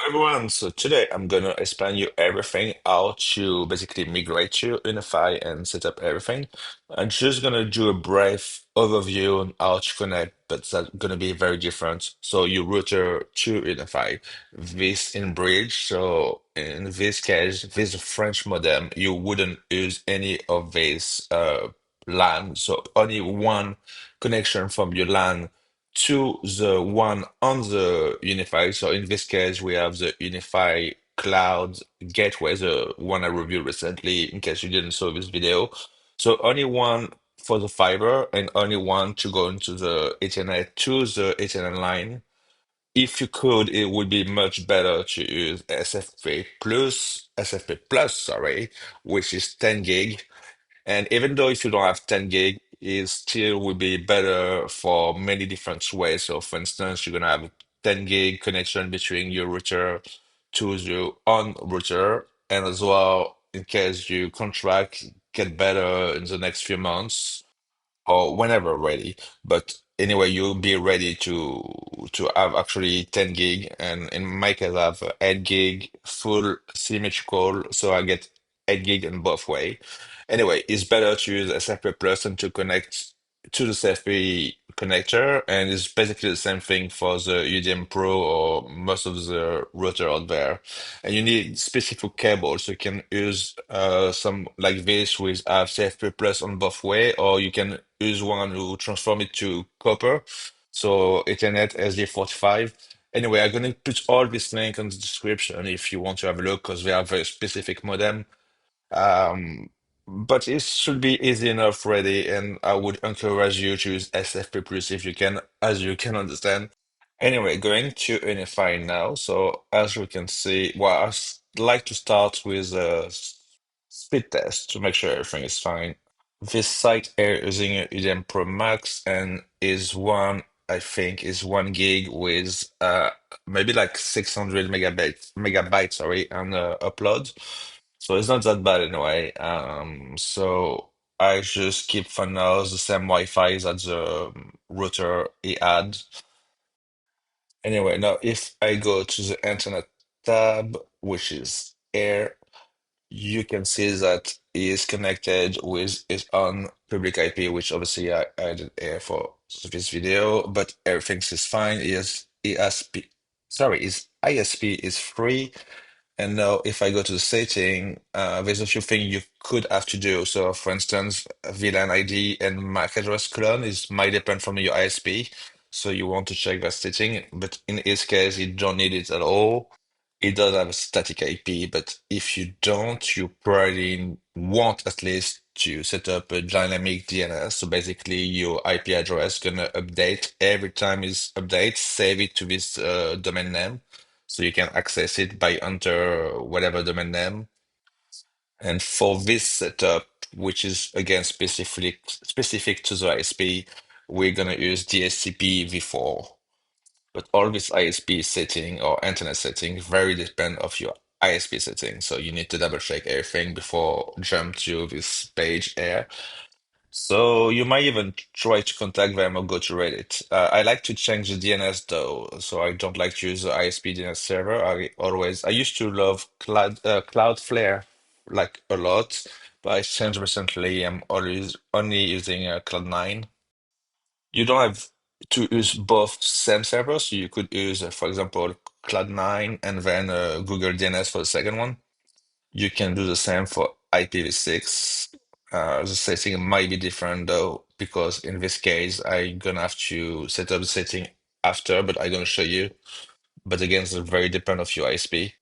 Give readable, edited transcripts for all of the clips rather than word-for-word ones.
everyone, so today I'm gonna explain you everything how to basically migrate to UniFi and set up everything. I'm just gonna do a brief overview on how to connect, but that's gonna be very different. So you router to UniFi, this in bridge. So in this case, this French modem, you wouldn't use any of these LAN. So only one connection from your LAN to the one on the UniFi. So in this case, we have the UniFi Cloud Gateway, the one I reviewed recently, in case you didn't saw this video. So only one for the fiber and only one to go into the Ethernet to the Ethernet line. If you could, it would be much better to use SFP plus, sorry, which is 10 gig. And even though if you don't have 10 gig, it still will be better for many different ways. So for instance, you're gonna have a 10 gig connection between your router to your own router, and as well, in case your contract get better in the next few months or whenever ready. But anyway, you'll be ready to have actually 10 gig, and in my case, I have 8 gig full symmetrical, so I get 8 gig in both way. Anyway, it's better to use SFP Plus and to connect to the CFP connector, and it's basically the same thing for the UDM Pro or most of the router out there. And you need specific cable, so you can use some like this with have CFP Plus on both way, or you can use one who transform it to copper, so Ethernet SD45. Anyway, I'm gonna put all this link in the description if you want to have a look, because they are very specific modem. Um, but it should be easy enough ready, and I would encourage you to use SFP Plus if you can, as you can understand. Anyway, going to Unify now. So as we can see, well, like to start with a speed test to make sure everything is fine. This site is using a UDM Pro Max and is one, I think, is 1 gig with maybe like 600 megabytes, sorry, and upload. So it's not that bad anyway. So I just keep for now the same Wi-Fi that the router he had. Anyway, now if I go to the internet tab, which is air, you can see that he is connected with his own public IP, which obviously I added air for this video, but everything is fine. His ESP, sorry, his ISP is free. And now, if I go to the setting, there's a few things you could have to do. So, for instance, VLAN ID and MAC address clone is might depend from your ISP. So you want to check that setting. But in his case, you don't need it at all. It does have a static IP, but if you don't, you probably want at least to set up a dynamic DNS. So basically, your IP address gonna update every time it's updates. Save it to this domain name so you can access it by enter whatever domain name. And for this setup, which is again specific to the ISP, we're gonna use DHCP v4. But all this ISP setting or internet setting very depend of your ISP setting. So you need to double check everything before jump to this page here. So you might even try to contact them or go to Reddit. I like to change the DNS though, so I don't like to use the ISP DNS server. I used to love Cloudflare like a lot, but I changed recently. I'm always only using Cloud9. You don't have to use both same servers, so you could use, for example, Cloud9 and then Google DNS for the second one. You can do the same for IPv6. The setting might be different though, because in this case, I'm gonna have to set up the setting after, but I'm gonna show you. But again, it's very depend of your ISP.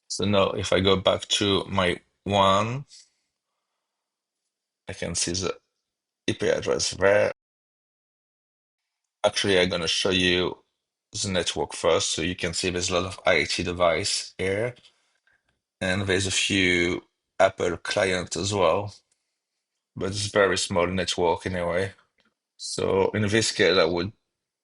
So now, if I go back to my one, I can see the IP address there. Actually, I'm gonna show you the network first, so you can see there's a lot of IoT device here, and there's a few Apple clients as well, but it's very small network anyway. So in this case, I would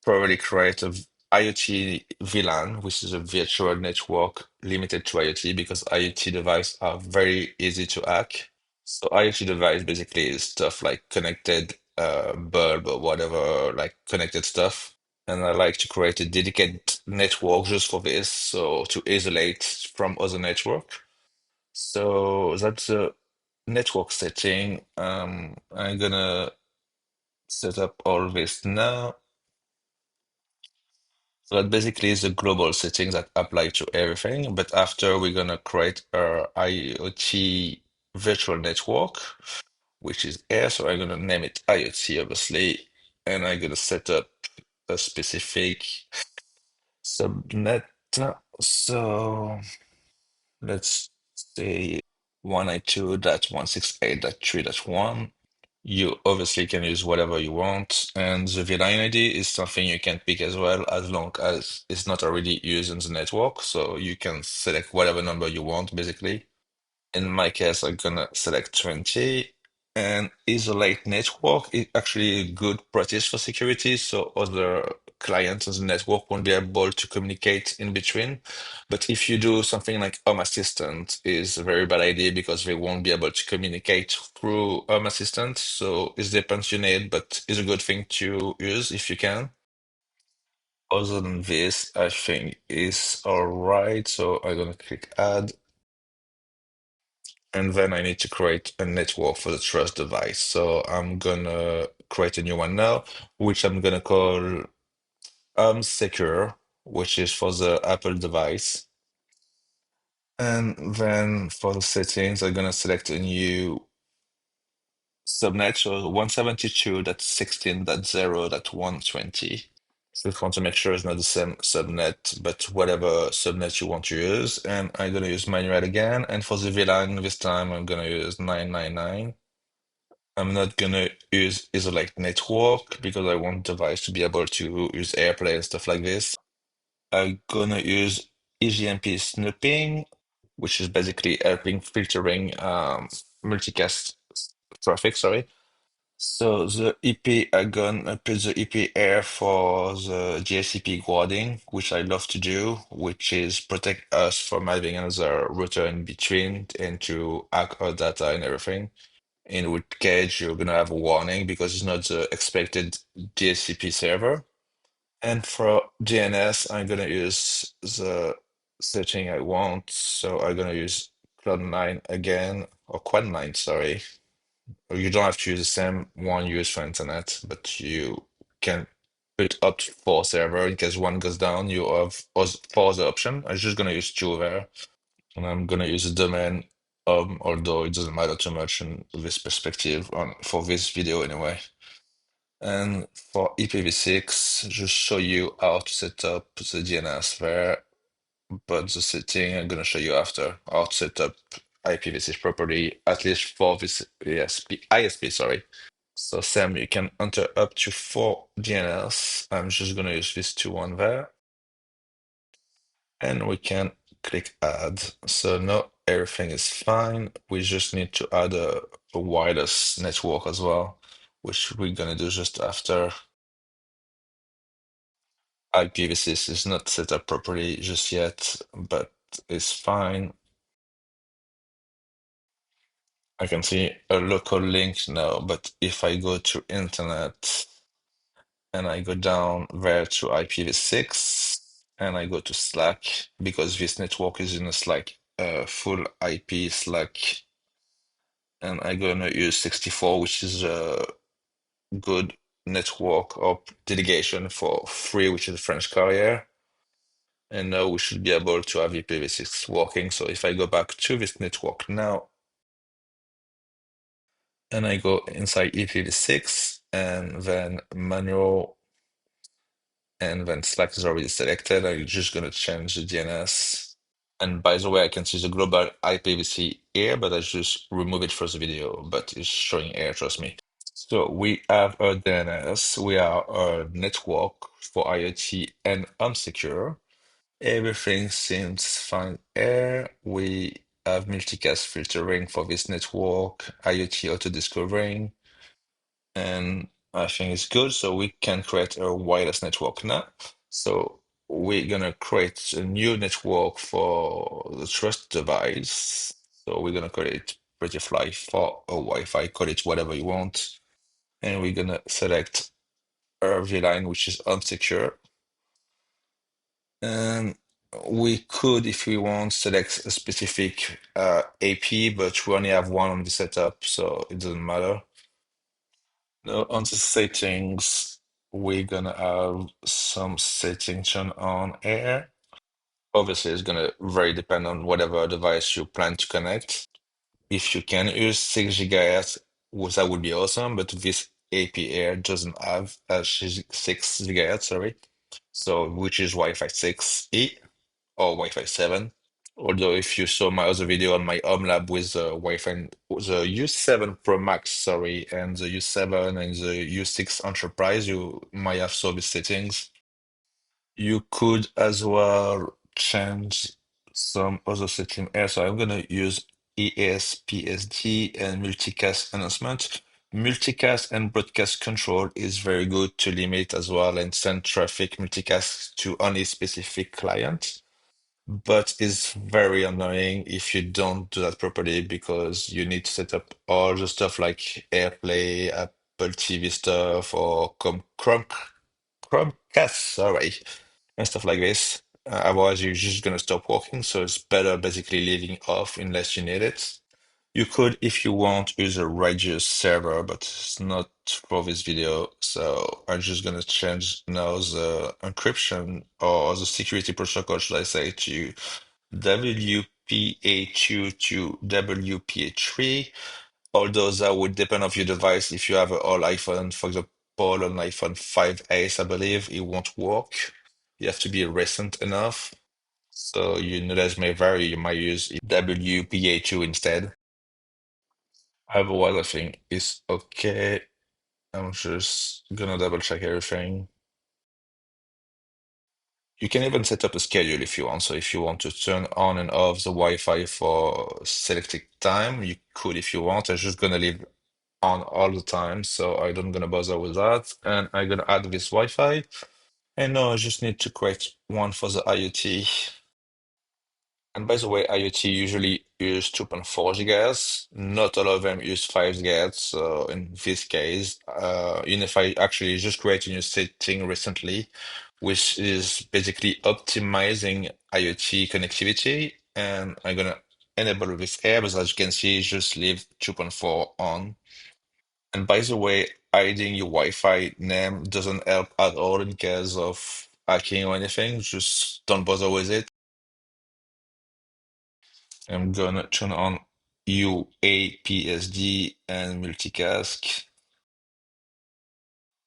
probably create a IoT VLAN, which is a virtual network limited to IoT because IoT devices are very easy to hack. So IoT device basically is stuff like connected bulb or whatever, like connected stuff. And I like to create a dedicated network just for this, so to isolate from other network. So that's the network setting. I'm gonna set up all this now. So that basically is the global settings that apply to everything. But after we're gonna create our IoT virtual network, which is here. So I'm gonna name it IoT, obviously, and I'm gonna set up a specific subnet. So let's say 192.168.3.1. You obviously can use whatever you want, and the VLAN ID is something you can pick as well, as long as it's not already used in the network. So you can select whatever number you want, basically. In my case, I'm gonna select 20 and isolate network is actually a good practice for security, so other clients on the network won't be able to communicate in between. But if you do something like Home Assistant, is a very bad idea because they won't be able to communicate through Home Assistant. So it depends you need, but it's a good thing to use if you can. Other than this, I think is all right. So I'm gonna click add. And then I need to create a network for the trust device. So I'm gonna create a new one now, which I'm gonna call secure, which is for the Apple device. And then for the settings, I'm gonna select a new subnet, so 172.16.0.120. Just want to make sure it's not the same subnet, but whatever subnet you want to use. And I'm gonna use Migrate again. And for the VLAN this time, I'm gonna use 999. I'm not gonna use isolate network because I want device to be able to use AirPlay and stuff like this. I'm gonna use EGMP snooping, which is basically helping filtering multicast traffic, sorry. So the EP, I'm gonna put the EP air for the DHCP guarding, which I love to do, which is protect us from having another router in between and to hack our data and everything. In which case you're gonna have a warning because it's not the expected DHCP server. And for DNS, I'm gonna use the setting I want. So I'm gonna use Cloud9 again, or Quad9, sorry. Or you don't have to use the same one used for internet, but you can put up to four server in case one goes down. You have four other option. I'm just gonna use two there. And I'm gonna use the domain, although it doesn't matter too much in this perspective on for this video anyway. And for IPv6, just show you how to set up the DNS there, but the setting I'm gonna show you after how to set up IPv6 properly, at least for this ISP, sorry. So Sam, you can enter up to four DNS. I'm just gonna use this two one there. And we can click add. So now everything is fine. We just need to add a wireless network as well, which we're gonna do just after. IPv6 is not set up properly just yet, but it's fine. I can see a local link now, but if I go to internet and I go down there to IPv6 and I go to Slack, because this network is in a Slack, full IP Slack, and I'm gonna use 64, which is a good network of delegation for free, which is a French carrier. And now we should be able to have IPv6 working. So if I go back to this network now, and I go inside IPv6, and then manual, and then Slack is already selected, I'm just gonna change the DNS. And by the way, I can see the global IPv6 here, but I just remove it from the video, but it's showing here, trust me. So we have a DNS, we are a network for IoT and unsecure. Everything seems fine here. We have multicast filtering for this network, IoT auto discovering, and I think it's good. So we can create a wireless network now. So we're gonna create a new network for the trust device. So we're gonna call it Prettyfly for a Wi-Fi, call it whatever you want. And we're gonna select VLAN, which is unsecure. And we could, if we want, select a specific AP, but we only have one on the setup, so it doesn't matter. Now, on the settings, we're gonna have some settings turned on air. Obviously, it's gonna very depend on whatever device you plan to connect. If you can use 6 gigahertz, that would be awesome, but this AP Air doesn't have 6 gigahertz, sorry. So, which is Wi-Fi 6E or Wi-Fi 7. Although if you saw my other video on my home lab with the Wi-Fi, the U7 Pro Max, sorry, and the U7 and the U6 Enterprise, you might have saw the settings. You could as well change some other setting here. So I'm gonna use ESPSD and multicast enhancement. Multicast and broadcast control is very good to limit as well and send traffic multicast to only specific clients. But it's very annoying if you don't do that properly because you need to set up all the stuff like AirPlay, Apple TV stuff, or Chromecast, sorry, and stuff like this. Otherwise, you're just gonna stop working. So it's better basically leaving off unless you need it. You could, if you want, use a Radius server, but it's not for this video. So I'm just gonna change now the encryption or the security protocol, should I say, to WPA2 to WPA3. Although that would depend on your device. If you have an old iPhone, for example, an iPhone 5S, I believe, it won't work. You have to be recent enough. So your knowledge may vary. You might use WPA2 instead. Otherwise, I think it's okay. I'm just gonna double check everything. You can even set up a schedule if you want. So if you want to turn on and off the Wi-Fi for selected time, you could if you want. I'm just gonna leave on all the time, so I don't gonna bother with that. And I'm gonna add this Wi-Fi. And now I just need to create one for the IoT. And by the way, IoT usually use 2.4 gigahertz. Not all of them use 5 gigahertz. So in this case, UniFi actually just created a new setting recently, which is basically optimizing IoT connectivity. And I'm gonna enable this here, but as you can see, just leave 2.4 on. And by the way, hiding your Wi-Fi name doesn't help at all in case of hacking or anything. Just don't bother with it. I'm gonna turn on UAPSD and multicast.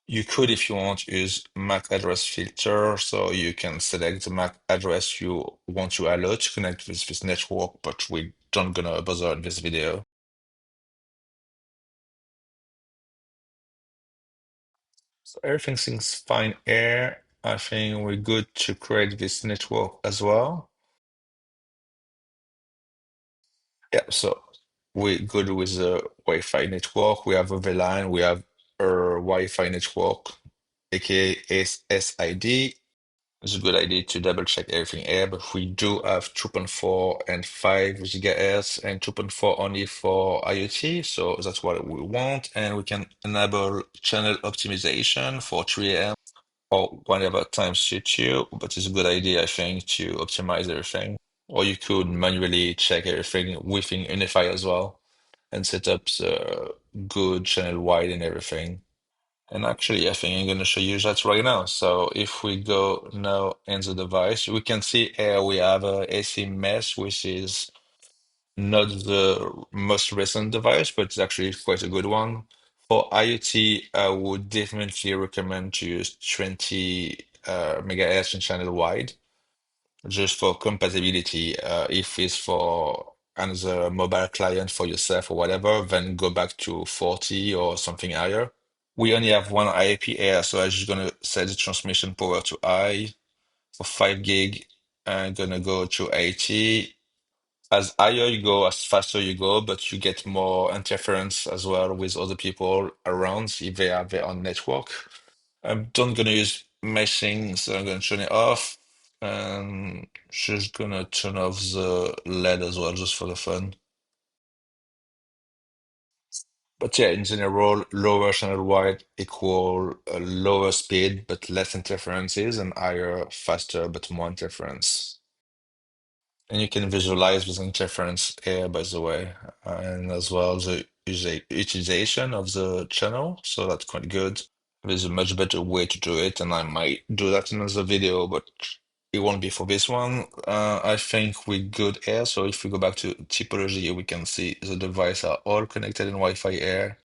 You could, if you want, use MAC address filter, so you can select the MAC address you want to allow to connect with this network, but we don't gonna bother in this video. So everything seems fine here. I think we're good to create this network as well. Yeah, so we're good with the Wi-Fi network. We have a VLAN, we have a Wi-Fi network, aka SSID. It's a good idea to double check everything here, but we do have 2.4 and 5 gigahertz and 2.4 only for IoT, so that's what we want. And we can enable channel optimization for 3 a.m. or whatever time suits you, but it's a good idea, I think, to optimize everything. Or you could manually check everything within UniFi as well and set up the good channel wide and everything. And actually, I think I'm going to show you that right now. So if we go now in the device, we can see here we have a AC mesh, which is not the most recent device, but it's actually quite a good one. For IoT, I would definitely recommend to use 20 megahertz and channel wide, just for compatibility. If it's for another mobile client for yourself or whatever, then go back to 40 or something higher. We only have one IP air, so I'm just gonna set the transmission power to high for 5 gig. I'm gonna go to 80. As higher you go, as faster you go, but you get more interference as well with other people around if they have their own network. I'm not gonna use meshing, so I'm gonna turn it off. And just gonna turn off the LED as well, just for the fun. But yeah, in general, lower channel wide equal lower speed but less interferences, and higher, faster but more interference. And you can visualize this interference here, by the way, and as well the utilization of the channel. So that's quite good. There's a much better way to do it, and I might do that in another video, but it won't be for this one. I think we're good here. So if we go back to typology, we can see the devices are all connected in Wi-Fi air.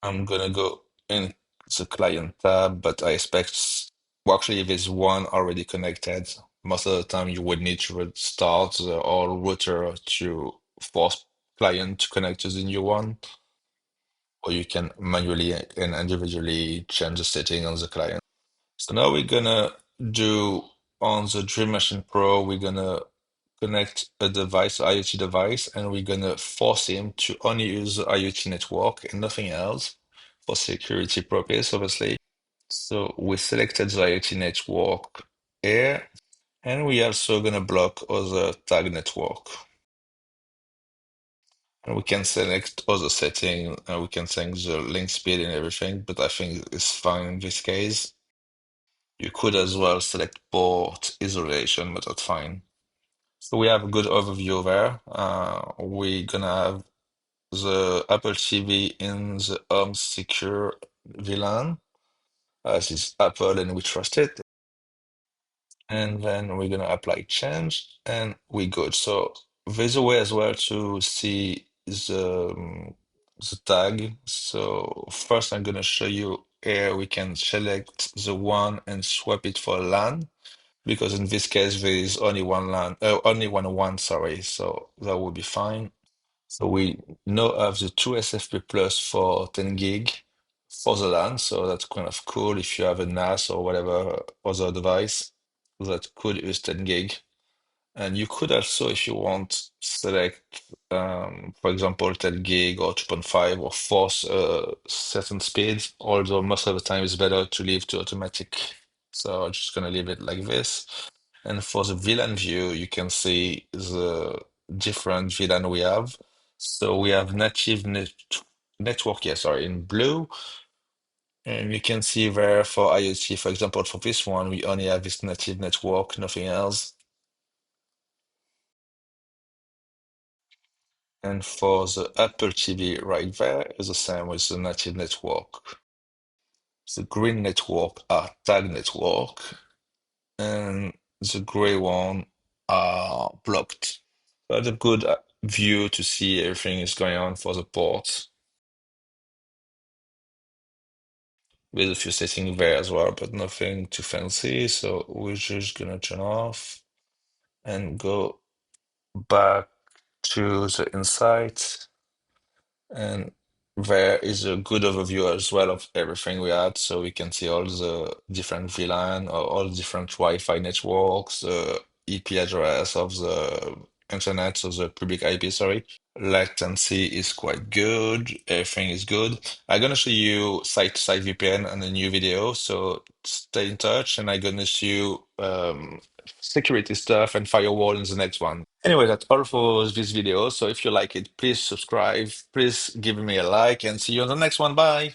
I'm gonna go in the client tab, but I expect, well, actually, if there's one already connected, most of the time you would need to restart the whole router to force client to connect to the new one, or you can manually and individually change the setting on the client. So now we're gonna do on the Dream Machine Pro, we're gonna connect a device, IoT device, and we're gonna force him to only use the IoT network and nothing else for security purpose, obviously. So we selected the IoT network here, and we also gonna block other tag network. And we can select other setting, and we can change the link speed and everything, but I think it's fine in this case. You could as well select port isolation, but that's fine. So we have a good overview there. We're gonna have the Apple TV in the Home Secure VLAN, as it's Apple and we trust it. And then we're gonna apply change and we good. So there's a way as well to see the tag. So first I'm gonna show you here we can select the one and swap it for LAN, because in this case there is only one LAN, only one, sorry. So that would be fine. So we now have the two SFP plus for 10 gig for the LAN. So that's kind of cool if you have a NAS or whatever other device that could use 10 gig. And you could also, if you want, select, for example, 10 gig or 2.5 or force certain speeds, although most of the time it's better to leave to automatic. So I'm just going to leave it like this. And for the VLAN view, you can see the different VLAN we have. So we have native network, yeah, sorry, in blue. And you can see there for IoT, for example, for this one, we only have this native network, nothing else. And for the Apple TV right there is the same with the native network. The green network are tag network, and the gray one are blocked. That's a good view to see everything is going on for the ports. With a few settings there as well, but nothing too fancy. So we're just gonna turn off and go back to the insights. And there is a good overview as well of everything we had, so we can see all the different VLAN or all the different Wi-Fi networks, the IP address of the internet, so the public IP, sorry. Latency is quite good. Everything is good. I'm gonna show you site-to-site VPN in a new video, so stay in touch, and I'm gonna show you security stuff and firewall in the next one. Anyway, that's all for this video. So if you like it, please subscribe, please give me a like, and see you on the next one. Bye.